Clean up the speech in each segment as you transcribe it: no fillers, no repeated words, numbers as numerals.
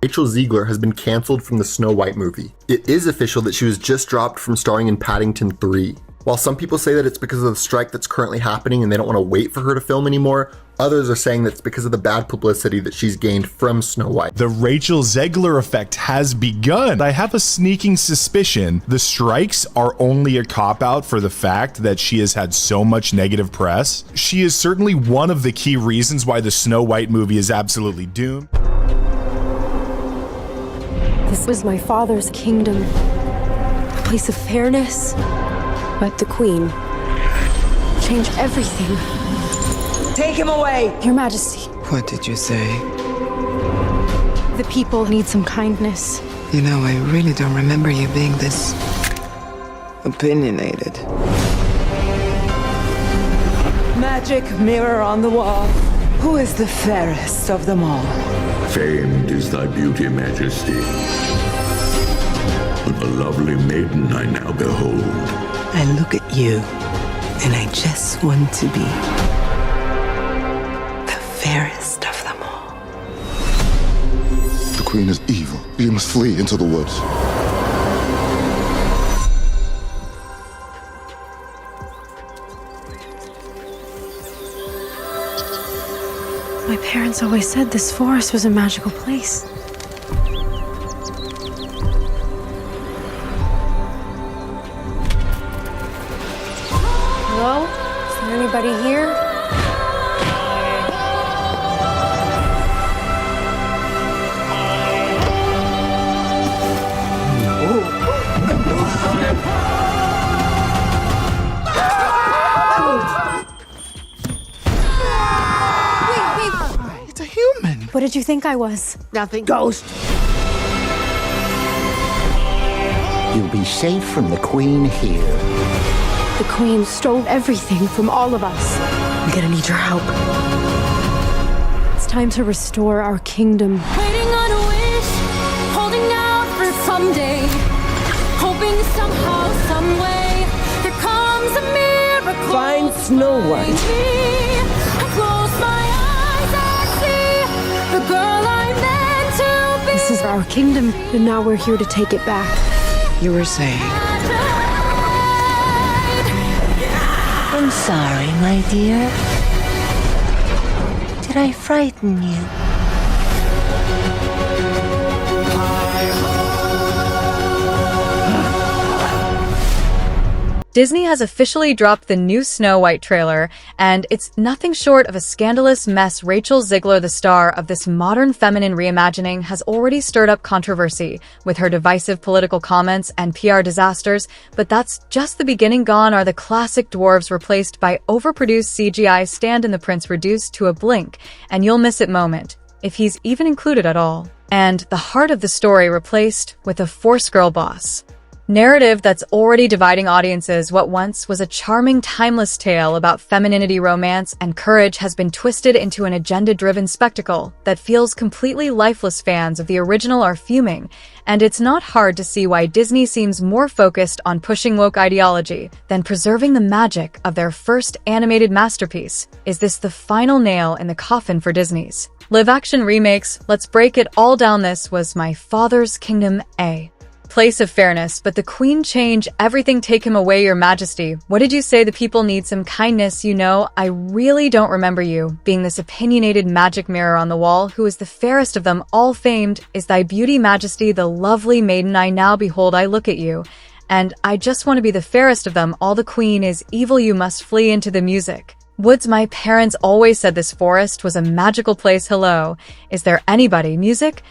Rachel Zegler has been cancelled from the Snow White movie. It is official that she was just dropped from starring in Paddington 3. While some people say that it's because of the strike that's currently happening and they don't want to wait for her to film anymore, others are saying that it's because of the bad publicity that she's gained from Snow White. The Rachel Zegler effect has begun. I have a sneaking suspicion the strikes are only a cop-out for the fact that she has had so much negative press. She is certainly one of the key reasons why the Snow White movie is absolutely doomed. This was my father's kingdom, a place of fairness, but the Queen changed everything. Take him away! Your Majesty, What did you say? the people need some kindness. You know, I really don't remember you being this opinionated. Magic mirror on the wall. Who is the fairest of them all? Famed is thy beauty, Majesty. But a lovely maiden I now behold. I look at you, and I just want to be the fairest of them all. The Queen is evil. You must flee into the woods. My parents always said this forest was a magical place. Hello? Is there anybody here? It's a human. What did you think I was? Nothing. Ghost. You'll be safe from the Queen here. The Queen stole everything from all of us. I'm gonna need your help. It's time to restore our kingdom. Waiting on a wish, holding out for someday, hoping somehow, some way, there comes a miracle. Find Snow White. I close my eyes and see the girl I'm meant to be. This is our kingdom, and now we're here to take it back. You were saying. I'm sorry, my dear. Did I frighten you? Disney has officially dropped the new Snow White trailer, and it's nothing short of a scandalous mess. Rachel Zegler, the star of this modern feminine reimagining, has already stirred up controversy with her divisive political comments and PR disasters, but that's just the beginning. Gone are the classic dwarves replaced by overproduced CGI stand in the prince reduced to a blink and you'll miss it moment, if he's even included at all. And the heart of the story replaced with a force girl boss. Narrative that's already dividing audiences. What once was a charming, timeless tale about femininity, romance, and courage has been twisted into an agenda-driven spectacle that feels completely lifeless. Fans of the original are fuming, and it's not hard to see why Disney seems more focused on pushing woke ideology than preserving the magic of their first animated masterpiece. Is this the final nail in the coffin for Disney's live-action remakes? Let's break it all down. This was my father's kingdom, a place of fairness, but the Queen change everything. Take him away, Your Majesty. What did you say? The people need some kindness. You know, I really don't remember you being this opinionated magic mirror on the wall. Who is the fairest of them all? Famed is thy beauty, Majesty, the lovely maiden I now behold. I look at you, and I just want to be the fairest of them all. The Queen is evil. You must flee into the music woods. My parents always said this forest was a magical place. Hello, is there anybody? Music?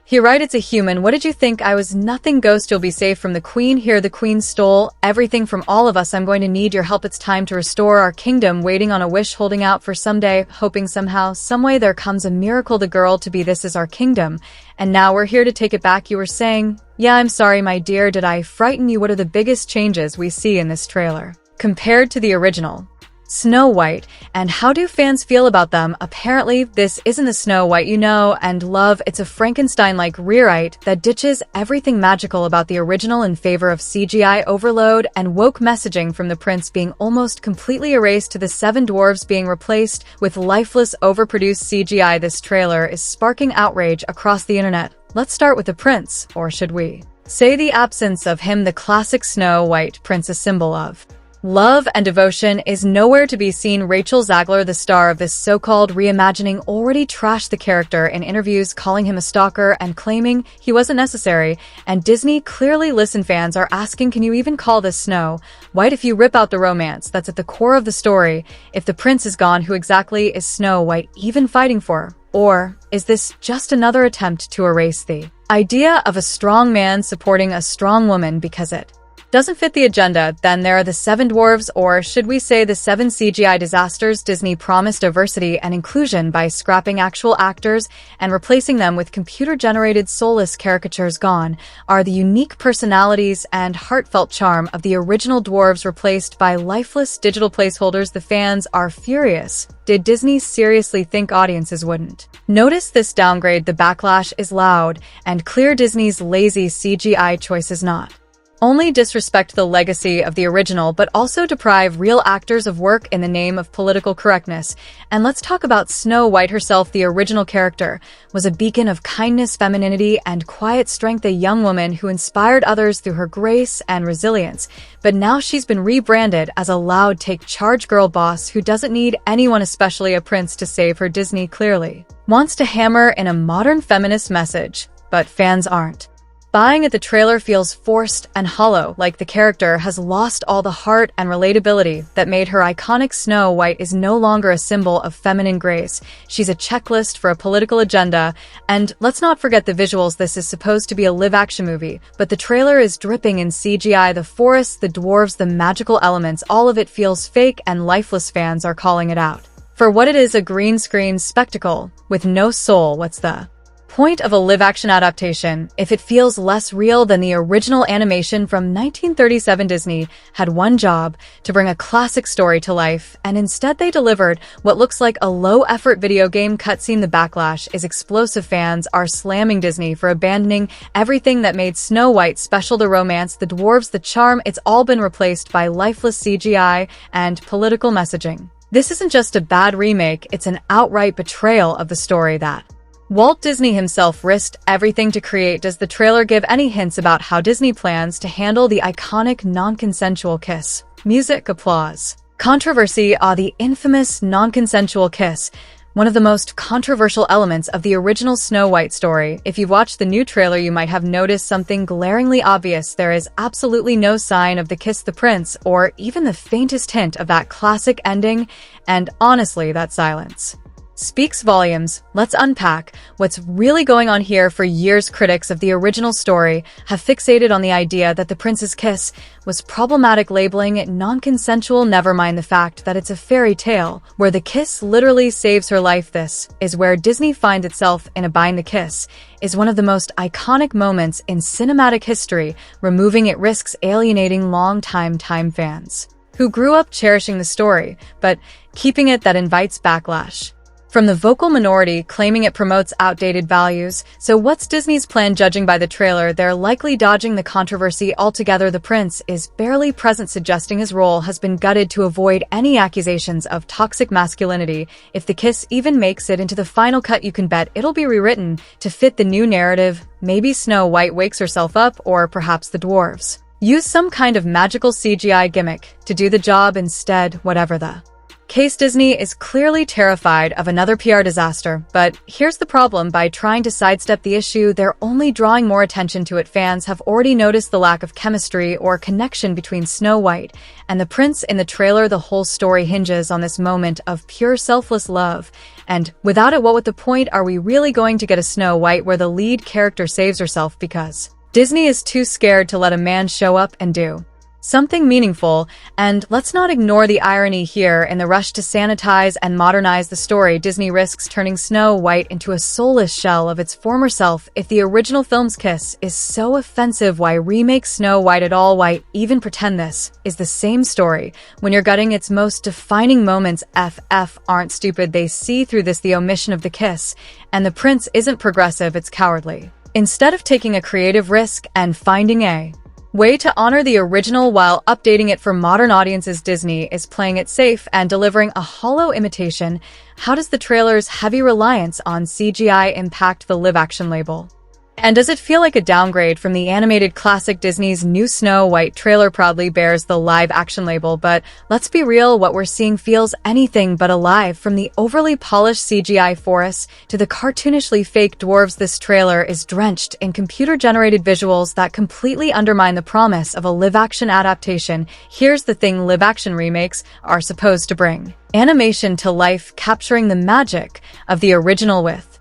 You're right, it's a human. What did you think I was? Nothing. Ghost. You'll be safe from the Queen here. The Queen stole everything from all of us. I'm going to need your help. It's time to restore our kingdom. Waiting on a wish, holding out for someday, hoping somehow, someway there comes a miracle. The girl to be. This is our kingdom, and now we're here to take it back. You were saying, yeah, I'm sorry, my dear. Did I frighten you? What are the biggest changes we see in this trailer compared to the original? Snow White, and how do fans feel about them? Apparently, this isn't the Snow White you know and love. It's a Frankenstein-like rewrite that ditches everything magical about the original in favor of CGI overload and woke messaging, from the prince being almost completely erased to the seven dwarves being replaced with lifeless, overproduced CGI. This trailer is sparking outrage across the internet. Let's start with the prince, or should we say the absence of him, the classic Snow White prince, a symbol of love and devotion, is nowhere to be seen. Rachel Zegler, the star of this so-called reimagining, already trashed the character in interviews, calling him a stalker and claiming he wasn't necessary. And Disney clearly listened. Fans are asking, can you even call this Snow White if you rip out the romance that's at the core of the story? If the prince is gone, who exactly is Snow White even fighting for? Or is this just another attempt to erase the idea of a strong man supporting a strong woman because it doesn't fit the agenda? Then there are the seven dwarves, or should we say the seven CGI disasters. Disney promised diversity and inclusion by scrapping actual actors and replacing them with computer-generated soulless caricatures. Gone are the unique personalities and heartfelt charm of the original dwarves, replaced by lifeless digital placeholders. The fans are furious. Did Disney seriously think audiences wouldn't notice this downgrade? The backlash is loud and clear. Disney's lazy CGI choices not only disrespect the legacy of the original, but also deprive real actors of work in the name of political correctness. And let's talk about Snow White herself. The original character was a beacon of kindness, femininity, and quiet strength, a young woman who inspired others through her grace and resilience. But now she's been rebranded as a loud, take-charge girl boss who doesn't need anyone, especially a prince, to save her. Disney clearly wants to hammer in a modern feminist message, but fans aren't buying it. The trailer feels forced and hollow, like the character has lost all the heart and relatability that made her iconic. Snow White is no longer a symbol of feminine grace. She's a checklist for a political agenda. And let's not forget the visuals. This is supposed to be a live-action movie, but the trailer is dripping in CGI. The forests, the dwarves, the magical elements, all of it feels fake and lifeless. Fans are calling it out for what it is, a green screen spectacle with no soul. What's the point of a live-action adaptation if it feels less real than the original animation from 1937? Disney had one job: to bring a classic story to life, and instead they delivered what looks like a low-effort video game cutscene. The backlash is explosive. Fans are slamming Disney for abandoning everything that made Snow White special: the romance, the dwarves, the charm. It's all been replaced by lifeless CGI and political messaging. This isn't just a bad remake, it's an outright betrayal of the story that Walt Disney himself risked everything to create. Does the trailer give any hints about how Disney plans to handle the iconic non-consensual kiss? Music, applause. Controversy. The infamous non-consensual kiss, one of the most controversial elements of the original Snow White story. If you've watched the new trailer, you might have noticed something glaringly obvious. There is absolutely no sign of the kiss the prince, or even the faintest hint of that classic ending, and honestly, that silence speaks volumes. Let's unpack what's really going on here. For years, critics of the original story have fixated on the idea that the prince's kiss was problematic, labeling it non-consensual. Never mind the fact that it's a fairy tale where the kiss literally saves her life. This is where Disney finds itself in a bind. The kiss is one of the most iconic moments in cinematic history. Removing it risks alienating longtime fans who grew up cherishing the story, but keeping it that invites backlash from the vocal minority, claiming it promotes outdated values. So what's Disney's plan? Judging by the trailer, they're likely dodging the controversy altogether. The prince is barely present, suggesting his role has been gutted to avoid any accusations of toxic masculinity. If the kiss even makes it into the final cut, you can bet it'll be rewritten to fit the new narrative. Maybe Snow White wakes herself up, or perhaps the dwarves use some kind of magical CGI gimmick to do the job instead. Whatever the case, Disney is clearly terrified of another PR disaster. But here's the problem: by trying to sidestep the issue, they're only drawing more attention to it. Fans have already noticed the lack of chemistry or connection between Snow White and the prince in the trailer. The whole story hinges on this moment of pure selfless love, and without it, what the point? Are we really going to get a Snow White where the lead character saves herself because Disney is too scared to let a man show up and do something meaningful, and let's not ignore the irony here. In the rush to sanitize and modernize the story, Disney risks turning Snow White into a soulless shell of its former self. If the original film's kiss is so offensive, why remake Snow White at all? Why even pretend this is the same story when you're gutting its most defining moments? FF aren't stupid, they see through this, the omission of the kiss, and the prince isn't progressive, it's cowardly. Instead of taking a creative risk and finding a way to honor the original while updating it for modern audiences, Disney is playing it safe and delivering a hollow imitation. How does the trailer's heavy reliance on CGI impact the live-action label? And does it feel like a downgrade from the animated classic? Disney's new Snow White trailer proudly bears the live-action label, but let's be real, what we're seeing feels anything but alive. From the overly polished CGI forests to the cartoonishly fake dwarves, this trailer is drenched in computer-generated visuals that completely undermine the promise of a live-action adaptation. Here's the thing, live-action remakes are supposed to bring animation to life, capturing the magic of the original with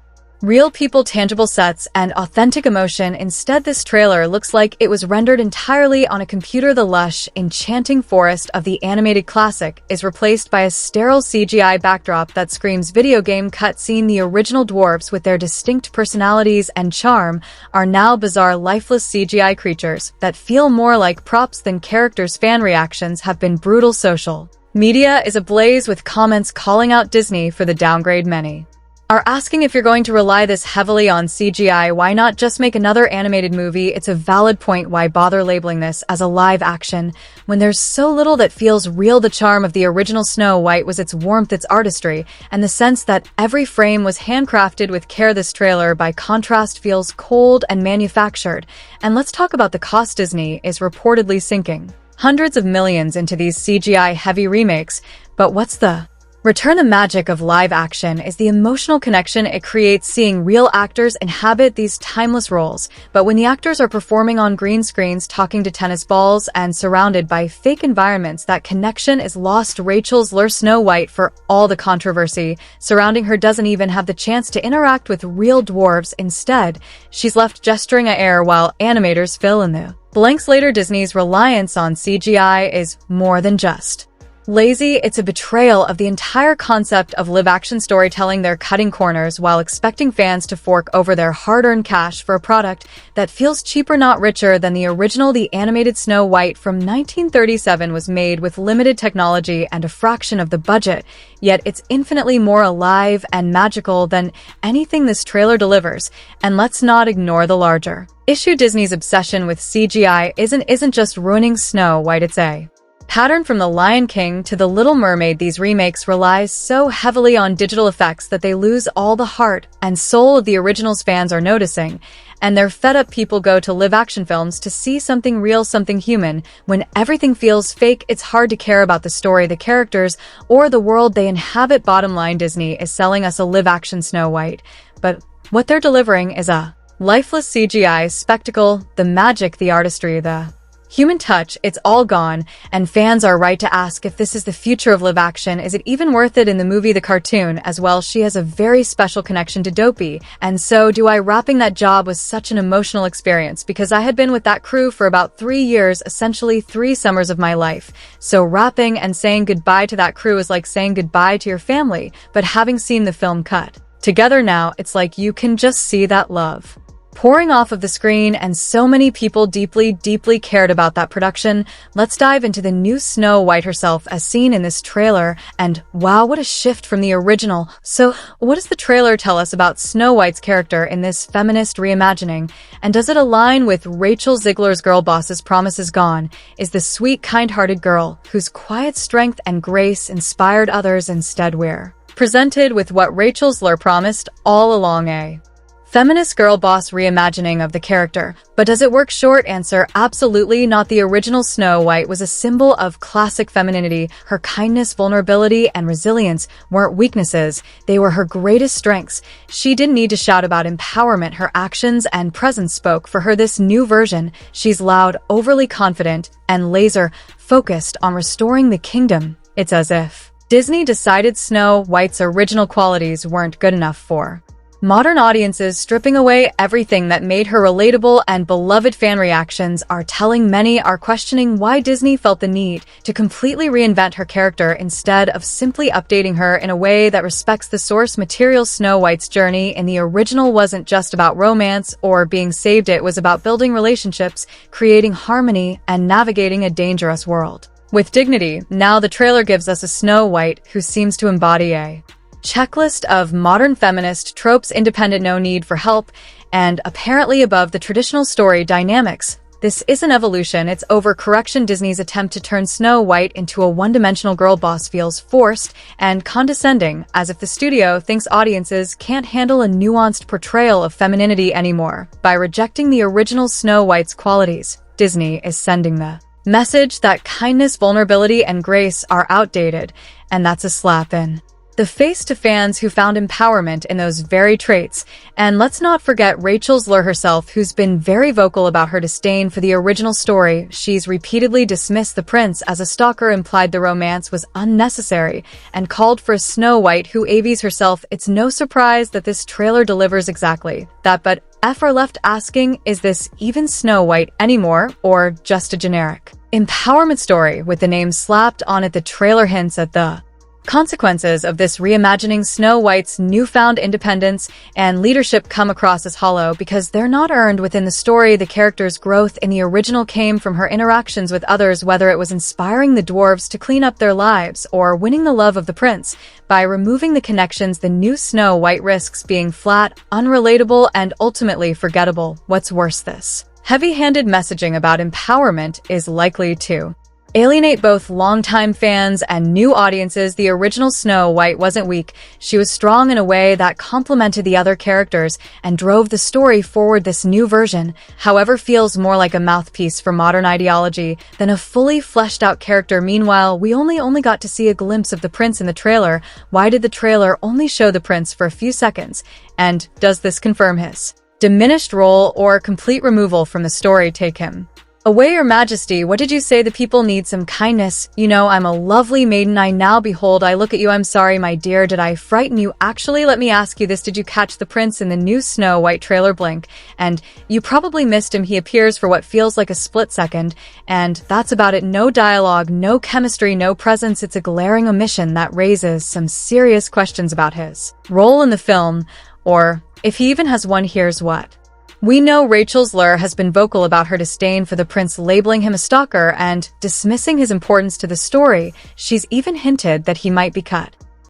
real people, tangible sets, and authentic emotion. Instead, this trailer looks like it was rendered entirely on a computer. The lush, enchanting forest of the animated classic is replaced by a sterile CGI backdrop that screams video game cutscene. The original dwarves, with their distinct personalities and charm, are now bizarre, lifeless CGI creatures that feel more like props than characters. Fan reactions have been brutal. Social media is ablaze with comments calling out Disney for the downgrade. Many are asking, if you're going to rely this heavily on CGI, why not just make another animated movie? It's a valid point. Why bother labeling this as a live action when there's so little that feels real? The charm of the original Snow White was its warmth, its artistry, and the sense that every frame was handcrafted with care. This trailer, by contrast, feels cold and manufactured. And let's talk about the cost. Disney is reportedly sinking hundreds of millions into these CGI-heavy remakes, but what's the return? The magic of live action is the emotional connection it creates, seeing real actors inhabit these timeless roles. But when the actors are performing on green screens, talking to tennis balls, and surrounded by fake environments, that connection is lost. Rachel Zegler, Snow White, for all the controversy surrounding her, doesn't even have the chance to interact with real dwarves. Instead, she's left gesturing at air while animators fill in the blanks. Later, Disney's reliance on CGI is more than just lazy, it's a betrayal of the entire concept of live-action storytelling. They're cutting corners while expecting fans to fork over their hard-earned cash for a product that feels cheaper, not richer, than the original. The animated Snow White from 1937 was made with limited technology and a fraction of the budget, yet it's infinitely more alive and magical than anything this trailer delivers. And let's not ignore the larger issue. Disney's obsession with CGI isn't just ruining Snow White, it's a pattern. From The Lion King to The Little Mermaid, these remakes rely so heavily on digital effects that they lose all the heart and soul of the originals. Fans are noticing, and they're fed up. People go to live-action films to see something real, something human. When everything feels fake, it's hard to care about the story, the characters, or the world they inhabit. Bottom line, Disney is selling us a live-action Snow White, but what they're delivering is a lifeless CGI spectacle. The magic, the artistry, the human touch, it's all gone, and fans are right to ask if this is the future of live action. Is it even worth it? In the movie The Cartoon as well, she has a very special connection to Dopey, and so do I. Wrapping that job was such an emotional experience because I had been with that crew for about 3 years, essentially 3 summers of my life. So wrapping and saying goodbye to that crew is like saying goodbye to your family, but having seen the film cut together now, it's like you can just see that love pouring off of the screen, and so many people deeply cared about that production. Let's dive into the new Snow White herself as seen in this trailer, and wow, what a shift from the original. So what does the trailer tell us about Snow White's character in this feminist reimagining, and does it align with Rachel Zegler's girl boss's promises? Gone is the sweet, kind-hearted girl whose quiet strength and grace inspired others. Instead, we're presented with what Rachel Zegler promised all along, a feminist girl boss reimagining of the character. But does it work? Short answer, absolutely not. The original Snow White was a symbol of classic femininity. Her kindness, vulnerability, and resilience weren't weaknesses. They were her greatest strengths. She didn't need to shout about empowerment. Her actions and presence spoke for her. This new version, she's loud, overly confident, and laser-focused on restoring the kingdom. It's as if Disney decided Snow White's original qualities weren't good enough for Modern audiences stripping away everything that made her relatable, and beloved fan reactions are telling many are questioning why Disney felt the need to completely reinvent her character instead of simply updating her in a way that respects the source material. Snow White's journey in the original wasn't just about romance or being saved, it was about building relationships, creating harmony, and navigating a dangerous world. With dignity, now the trailer gives us a Snow White who seems to embody a checklist of modern feminist tropes: independent, no need for help, and apparently above the traditional story dynamics. This isn't evolution, it's overcorrection. Disney's attempt to turn Snow White into a one-dimensional girl boss feels forced and condescending, as if the studio thinks audiences can't handle a nuanced portrayal of femininity anymore. By rejecting the original Snow White's qualities, Disney is sending the message that kindness, vulnerability, and grace are outdated, and that's a slap in the face to fans who found empowerment in those very traits. And let's not forget Rachel Zegler herself, who's been very vocal about her disdain for the original story. She's repeatedly dismissed the prince as a stalker, implied the romance was unnecessary, and called for a Snow White who avies herself. It's no surprise that this trailer delivers exactly that, but F are left asking, is this even Snow White anymore, or just a generic empowerment story with the name slapped on it? The trailer hints at the consequences of this reimagining. Snow White's newfound independence and leadership come across as hollow because they're not earned within the story. The character's growth in the original came from her interactions with others, whether it was inspiring the dwarves to clean up their lives or winning the love of the prince. By removing the connections, the new Snow White risks being flat, unrelatable, and ultimately forgettable. What's worse, this heavy-handed messaging about empowerment is likely to alienate both longtime fans and new audiences. The original Snow White wasn't weak. She was strong in a way that complemented the other characters and drove the story forward. This new version, however, feels more like a mouthpiece for modern ideology than a fully fleshed out character. Meanwhile, we only got to see a glimpse of the prince in the trailer. Why did the trailer only show the prince for a few seconds? And does this confirm his diminished role or complete removal from the story? Take him away, Your Majesty. What did you say? The people need some kindness. You know, I'm a lovely maiden. I now behold, I look at you. I'm sorry, my dear. Did I frighten you? Actually, let me ask you this. Did you catch the prince in the new Snow White trailer? Blink, and you probably missed him. He appears for what feels like a split second, and that's about it. No dialogue, no chemistry, no presence. It's a glaring omission that raises some serious questions about his role in the film, or if he even has one. Here's what we know. Rachel Zegler has been vocal about her disdain for the prince, labeling him a stalker and dismissing his importance to the story. She's even hinted that he might be cut